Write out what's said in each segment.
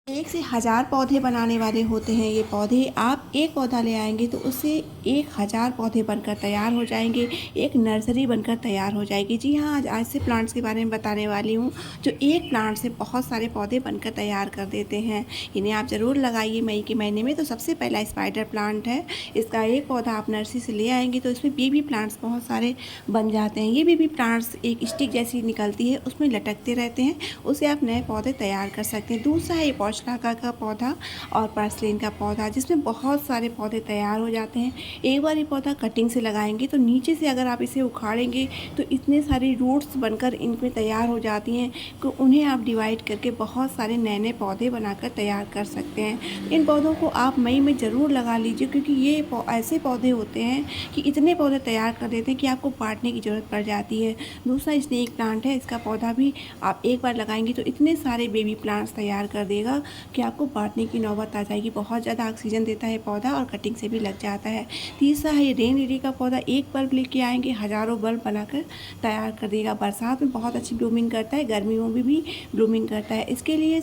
1 से हज़ार पौधे बनाने वाले होते हैं ये पौधे। आप एक पौधा ले आएँगे तो उससे 1000 पौधे बनकर तैयार हो जाएँगे, एक नर्सरी बनकर तैयार हो जाएगी। जी हाँ, आज ऐसे प्लांट्स के बारे में बताने वाली हूँ जो एक प्लांट से बहुत सारे पौधे बनकर तैयार कर देते हैं। इन्हें आप ज़रूर लगाइए मई के महीने में। तो सबसे पहला स्पाइडर प्लांट है। इसका एक पौधा आप नर्सरी से ले आएँगे तो इसमें बेबी प्लांट्स बहुत सारे बन जाते हैं। ये बेबी प्लांट्स एक स्टिक जैसी निकलती है, उसमें लटकते रहते हैं, उससे आप नए पौधे तैयार कर सकते हैं। दूसरा है पौशलाका का पौधा और पर्सलिन का पौधा, जिसमें बहुत सारे पौधे तैयार हो जाते हैं। एक बार ये पौधा कटिंग से लगाएंगे तो नीचे से अगर आप इसे उखाड़ेंगे तो इतने सारी रूट्स बनकर इनमें तैयार हो जाती हैं कि उन्हें आप डिवाइड करके बहुत सारे नए नए पौधे बनाकर तैयार कर सकते हैं। इन पौधों को आप मई में ज़रूर लगा लीजिए, क्योंकि ये ऐसे पौधे होते हैं कि इतने पौधे तैयार कर देते हैं कि आपको बांटने की ज़रूरत पड़ जाती है। दूसरा स्नेक प्लांट है। इसका पौधा भी आप एक बार लगाएंगे तो इतने सारे बेबी प्लांट्स तैयार कर देगा कि आपको बांटने की नौबत आ जाएगी। बहुत ज़्यादा ऑक्सीजन देता है पौधा और कटिंग से भी लग जाता है। तीसरा है रेन लिली का पौधा। एक बल्ब लेके आएंगे, हज़ारों बल्ब बनाकर तैयार कर देगा। बरसात में बहुत अच्छी ब्लूमिंग करता है, गर्मियों में भी ब्लूमिंग करता है। इसके लिए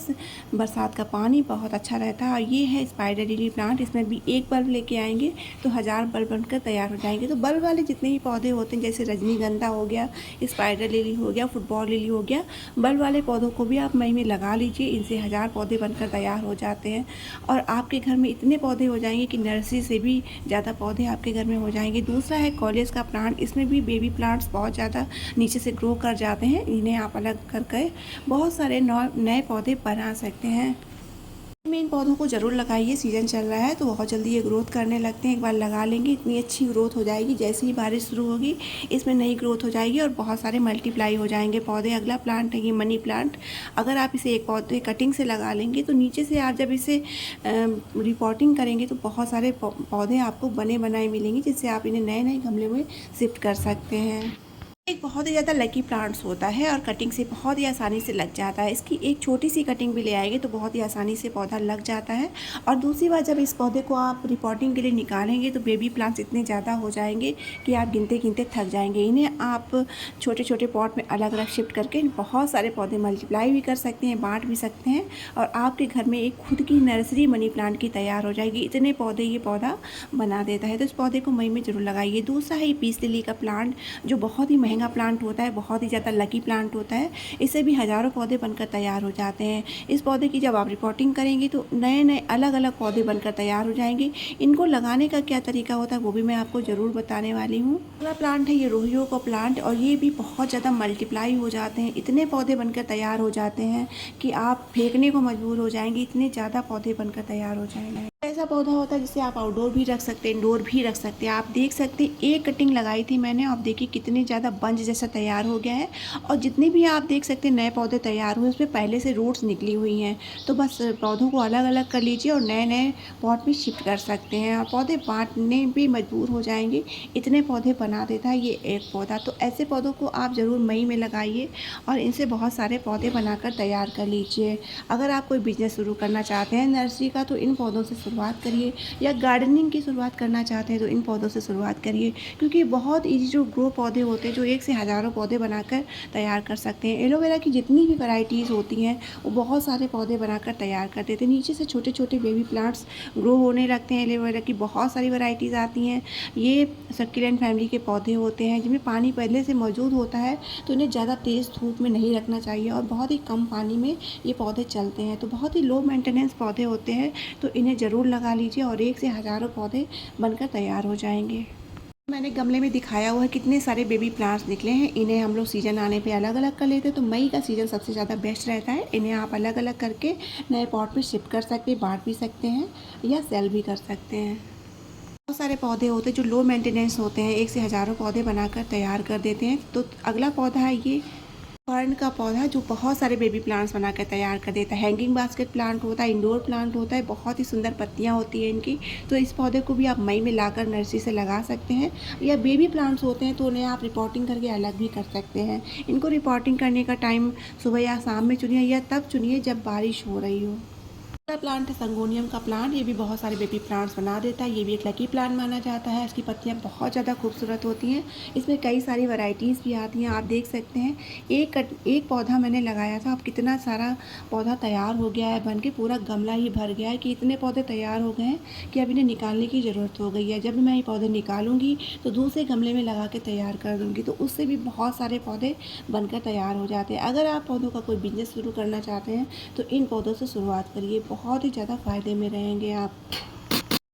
बरसात का पानी बहुत अच्छा रहता है। और ये है स्पाइडर लिली प्लांट। इसमें भी एक बल्ब लेके आएंगे तो 1000 बल्ब बनकर तैयार हो जाएंगे। तो बल्ब वाले जितने भी पौधे होते हैं, जैसे रजनीगंधा हो गया, स्पाइडर लिली हो गया, फुटबॉल लिली हो गया, बल्ब वाले पौधों को भी आप मई में लगा लीजिए। इनसे 1000 पौधे बनकर तैयार हो जाते हैं और आपके घर में इतने पौधे हो जाएंगे कि नर्सरी से भी ज़्यादा पौधे आपके घर में हो जाएंगे। दूसरा है कॉलेज का प्लांट। इसमें भी बेबी प्लांट्स बहुत ज़्यादा नीचे से ग्रो कर जाते हैं। इन्हें आप अलग करके बहुत सारे नए पौधे बना सकते हैं। में इन पौधों को ज़रूर लगाइए। सीज़न चल रहा है तो बहुत जल्दी ये ग्रोथ करने लगते हैं। एक बार लगा लेंगे इतनी अच्छी ग्रोथ हो जाएगी, जैसे ही बारिश शुरू होगी इसमें नई ग्रोथ हो जाएगी और बहुत सारे मल्टीप्लाई हो जाएंगे पौधे। अगला प्लांट है ये मनी प्लांट। अगर आप इसे एक पौधे कटिंग से लगा लेंगे तो नीचे से आप जब इसे रिपोर्टिंग करेंगे तो बहुत सारे पौधे आपको बने बनाए मिलेंगे, जिससे आप इन्हें नए नए गमले में शिफ्ट कर सकते हैं। एक बहुत ही ज़्यादा लकी प्लांट्स होता है और कटिंग से बहुत ही आसानी से लग जाता है। इसकी एक छोटी सी कटिंग भी ले आएंगे तो बहुत ही आसानी से पौधा लग जाता है। और दूसरी बात, जब इस पौधे को आप रिपोर्टिंग के लिए निकालेंगे तो बेबी प्लांट्स इतने ज़्यादा हो जाएंगे कि आप गिनते गिनते थक जाएंगे। इन्हें आप छोटे छोटे पॉट में अलग अलग शिफ्ट करके बहुत सारे पौधे मल्टीप्लाई भी कर सकते हैं, बांट भी सकते हैं और आपके घर में एक खुद की नर्सरी मनी प्लांट की तैयार हो जाएगी। इतने पौधे ये पौधा बना देता है। तो इस पौधे को मई में ज़रूर लगाइए। दूसरा है पीस लिली का प्लांट, जो बहुत ही महंगा प्लांट होता है, बहुत ही ज़्यादा लकी प्लांट होता है। इससे भी हज़ारों पौधे बनकर तैयार हो जाते हैं। इस पौधे की जब आप रिपोर्टिंग करेंगे तो नए नए अलग अलग पौधे बनकर तैयार हो जाएंगे। इनको लगाने का क्या तरीका होता है वो भी मैं आपको ज़रूर बताने वाली हूँ। अगला प्लांट है ये रोहियो का प्लांट और ये भी बहुत ज़्यादा मल्टीप्लाई हो जाते हैं। इतने पौधे बनकर तैयार हो जाते हैं कि आप फेंकने को मजबूर हो जाएंगे, इतने ज़्यादा पौधे बनकर तैयार हो जाएंगे। ऐसा पौधा होता है जिसे आप आउटडोर भी रख सकते हैं, इंडोर भी रख सकते हैं। आप देख सकते हैं एक कटिंग लगाई थी मैंने, आप देखिए कितने ज़्यादा बंच जैसा तैयार हो गया है। और जितने भी आप देख सकते हैं नए पौधे तैयार हुए उसमें पहले से रूट्स निकली हुई हैं। तो बस पौधों को अलग अलग कर लीजिए और नए नए पॉट में शिफ्ट कर सकते हैं और पौधे बांटने भी मजबूर हो जाएंगे, इतने पौधे बना देता है ये एक पौधा। तो ऐसे पौधों को आप ज़रूर मई में लगाइए और इनसे बहुत सारे पौधे बनाकर तैयार कर लीजिए। अगर आप कोई बिजनेस शुरू करना चाहते हैं नर्सरी का तो इन पौधों से शुरुआत करिए, या गार्डनिंग की शुरुआत करना चाहते हैं तो इन पौधों से शुरुआत करिए, क्योंकि बहुत ईजी जो ग्रो पौधे होते हैं जो एक से हज़ारों पौधे बनाकर तैयार कर सकते हैं। एलोवेरा की जितनी भी वैरायटीज़ होती हैं वो बहुत सारे पौधे बनाकर तैयार कर देते हैं। नीचे से छोटे छोटे बेबी प्लांट्स ग्रो होने लगते हैं। एलोवेरा की बहुत सारी वैरायटीज़ आती हैं। ये सक्यूलेंट फैमिली के पौधे होते हैं जिनमें पानी पहले से मौजूद होता है, तो इन्हें ज़्यादा तेज़ धूप में नहीं रखना चाहिए और बहुत ही कम पानी में ये पौधे चलते हैं। तो बहुत ही लो मेंटेनेंस पौधे होते हैं, तो इन्हें ज़रूर लगा लीजिए और एक से हज़ारों पौधे बनकर तैयार हो जाएंगे। मैंने गमले में दिखाया हुआ है कितने सारे बेबी प्लांट्स निकले हैं। इन्हें हम लोग सीजन आने पे अलग अलग कर लेते हैं। तो मई का सीज़न सबसे ज़्यादा बेस्ट रहता है। इन्हें आप अलग अलग करके नए पॉट में शिफ्ट कर सकते हैं, बांट भी सकते हैं या सेल भी कर सकते हैं। बहुत सारे पौधे होते हैं जो लो मेंटेनेंस होते हैं, एक से हज़ारों पौधे बनाकर तैयार कर देते हैं। तो अगला पौधा है ये फर्न का पौधा, जो बहुत सारे बेबी प्लांट्स बनाकर तैयार कर देता है। हैंगिंग बास्केट प्लांट होता है, इंडोर प्लांट होता है, बहुत ही सुंदर पत्तियां होती हैं इनकी। तो इस पौधे को भी आप मई में लाकर नर्सरी से लगा सकते हैं। या बेबी प्लांट्स होते हैं तो उन्हें आप रिपोर्टिंग करके अलग भी कर सकते हैं। इनको रिपोर्टिंग करने का टाइम सुबह या शाम में चुनिए या तब चुनिए जब बारिश हो रही हो। दूसरा प्लांट है संगोनियम का प्लांट। ये भी बहुत सारे बेबी प्लांट्स बना देता है। ये भी एक लकी प्लांट माना जाता है। इसकी पत्तियां बहुत ज़्यादा खूबसूरत होती हैं। इसमें कई सारी वैरायटीज़ भी आती हैं। आप देख सकते हैं एक पौधा मैंने लगाया था, अब कितना सारा पौधा तैयार हो गया है, बन के पूरा गमला ही भर गया है कि इतने पौधे तैयार हो गए हैं कि अब इन्हें निकालने की ज़रूरत हो गई है। जब मैं ये पौधे निकालूंगी तो दूसरे गमले में लगा के तैयार कर दूँगी, तो उससे भी बहुत सारे पौधे बनकर तैयार हो जाते हैं। अगर आप पौधों का कोई बिजनेस शुरू करना चाहते हैं तो इन पौधों से शुरुआत करिए, बहुत ही ज़्यादा फ़ायदे में रहेंगे आप।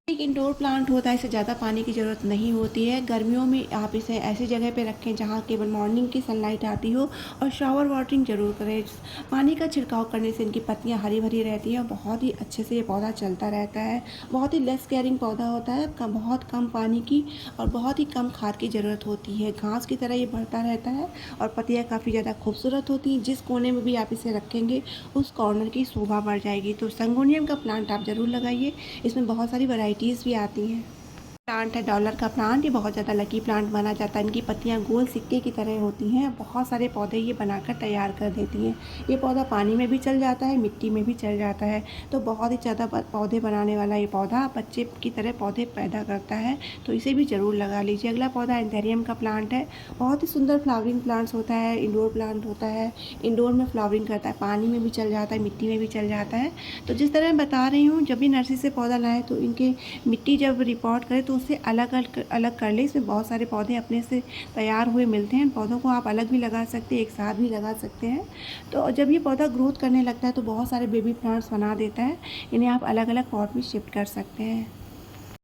एक इंडोर प्लांट होता है, इसे ज़्यादा पानी की ज़रूरत नहीं होती है। गर्मियों में आप इसे ऐसी जगह पे रखें जहाँ केवल मॉर्निंग की सनलाइट आती हो, और शावर वाटरिंग ज़रूर करें। पानी का छिड़काव करने से इनकी पत्तियाँ हरी भरी रहती हैं और बहुत ही अच्छे से ये पौधा चलता रहता है। बहुत ही लेस केयरिंग पौधा होता है, बहुत कम पानी की और बहुत ही कम खाद की ज़रूरत होती है। घास की तरह ये बढ़ता रहता है और पत्तियाँ काफ़ी ज़्यादा खूबसूरत होती हैं। जिस कोने में भी आप इसे रखेंगे उस कॉर्नर की शोभा बढ़ जाएगी। तो संगोनियम का प्लांट आप ज़रूर लगाइए। इसमें बहुत सारी वैरायटीज़ भी आती हैं। प्लांट है डॉलर का प्लांट। ये बहुत ज़्यादा लकी प्लांट माना जाता है। इनकी पत्तियां गोल सिक्के की तरह होती हैं। बहुत सारे पौधे ये बनाकर तैयार कर देती हैं। ये पौधा पानी में भी चल जाता है, मिट्टी में भी चल जाता है। तो बहुत ही ज़्यादा पौधे बनाने वाला ये पौधा बच्चे की तरह पौधे पैदा करता है, तो इसे भी ज़रूर लगा लीजिए। अगला पौधा एंथेरियम का प्लांट है। बहुत ही सुंदर फ्लावरिंग प्लांट्स होता है, इंडोर प्लांट होता है। इंडोर में फ्लावरिंग करता है, पानी में भी चल जाता है, मिट्टी में भी चल जाता है। तो जिस तरह मैं बता रही हूँ, जब भी नर्सरी से पौधा लाएँ तो इनके मिट्टी जब रिपोर्ट करें तो उससे अलग अलग कर ले। इसमें बहुत सारे पौधे अपने से तैयार हुए मिलते हैं। पौधों को आप अलग भी लगा सकते हैं, एक साथ भी लगा सकते हैं। तो जब ये पौधा ग्रोथ करने लगता है तो बहुत सारे बेबी प्लांट्स बना देता है। इन्हें आप अलग अलग पॉट में शिफ्ट कर सकते हैं।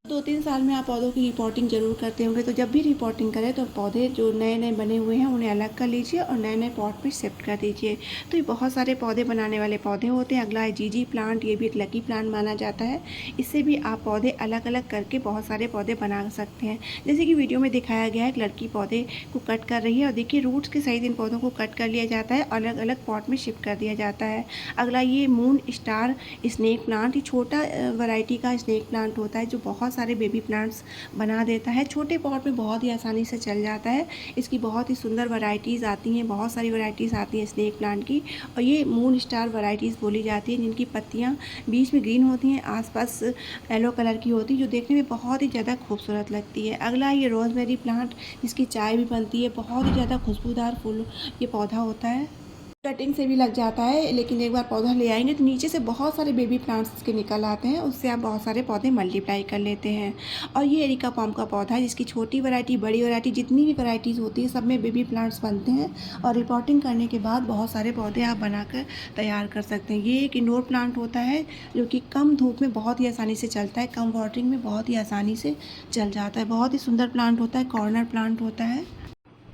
2-3 साल में आप पौधों की रिपोर्टिंग ज़रूर करते होंगे, तो जब भी रिपोर्टिंग करें तो पौधे जो नए नए बने हुए हैं उन्हें अलग कर लीजिए और नए नए पॉट में शिफ्ट कर दीजिए। तो ये बहुत सारे पौधे बनाने वाले पौधे होते हैं। अगला है जीजी प्लांट। ये भी एक लकी प्लांट माना जाता है। इससे भी आप पौधे अलग अलग करके बहुत सारे पौधे बना सकते हैं। जैसे कि वीडियो में दिखाया गया है, एक लड़की पौधे को कट कर रही है और देखिए रूट्स के सहित इन पौधों को कट कर लिया जाता है, अलग अलग पॉट में शिफ्ट कर दिया जाता है। अगला ये मून स्टार स्नेक प्लांट। ये छोटा वैरायटी का स्नेक प्लांट होता है जो बहुत सारे बेबी प्लांट्स बना देता है। छोटे पॉट में बहुत ही आसानी से चल जाता है। इसकी बहुत ही सुंदर वैरायटीज़ आती हैं, बहुत सारी वैरायटीज़ आती हैं स्नेक प्लांट की, और ये मून स्टार वैरायटीज़ बोली जाती है, जिनकी पत्तियां बीच में ग्रीन होती हैं, आसपास येलो कलर की होती है, जो देखने में बहुत ही ज़्यादा खूबसूरत लगती है। अगला ये रोज़मेरी प्लांट, जिसकी चाय भी बनती है। बहुत ही ज़्यादा खुशबूदार फूल ये पौधा होता है। कटिंग से भी लग जाता है, लेकिन एक बार पौधा ले आएंगे तो नीचे से बहुत सारे बेबी प्लांट्स के निकल आते हैं। उससे आप बहुत सारे पौधे मल्टीप्लाई कर लेते हैं। और ये एरिका पाम का पौधा है, जिसकी छोटी वैरायटी, बड़ी वैरायटी, जितनी भी वैरायटीज़ होती है सब में बेबी प्लांट्स बनते हैं। और रिपोर्टिंग करने के बाद बहुत सारे पौधे आप बनाकर तैयार कर सकते हैं। ये एक इंडोर प्लांट होता है जो कि कम धूप में बहुत ही आसानी से चलता है, कम वाटरिंग में बहुत ही आसानी से चल जाता है। बहुत ही सुंदर प्लांट होता है, कॉर्नर प्लांट होता है।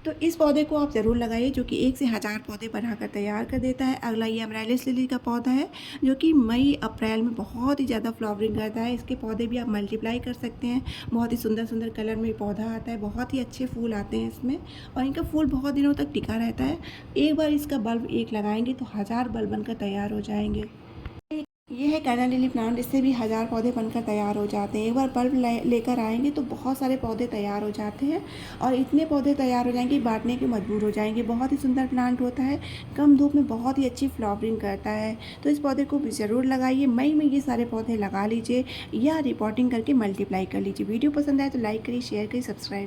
तो इस पौधे को आप ज़रूर लगाइए, जो कि 1 से 1000 पौधे बनाकर तैयार कर देता है। अगला ये अमराइलिस लिली का पौधा है, जो कि मई अप्रैल में बहुत ही ज़्यादा फ्लावरिंग करता है। इसके पौधे भी आप मल्टीप्लाई कर सकते हैं। बहुत ही सुंदर सुंदर कलर में पौधा आता है, बहुत ही अच्छे फूल आते हैं इसमें, और इनका फूल बहुत दिनों तक टिका रहता है। एक बार इसका बल्ब एक लगाएंगे तो 1000 बल्ब बनकर तैयार हो जाएंगे। ये है कैना लिली प्लांट। इससे भी 1000 पौधे बनकर तैयार हो जाते हैं। एक बार बल्ब लेकर आएंगे तो बहुत सारे पौधे तैयार हो जाते हैं, और इतने पौधे तैयार हो जाएंगे बांटने के मजबूर हो जाएंगे। बहुत ही सुंदर प्लांट होता है, कम धूप में बहुत ही अच्छी फ्लावरिंग करता है। तो इस पौधे को भी ज़रूर लगाइए। मई में ये सारे पौधे लगा लीजिए या रिपोर्टिंग करके मल्टीप्लाई कर लीजिए। वीडियो पसंद आए तो लाइक करिए, शेयर करिए, सब्सक्राइब।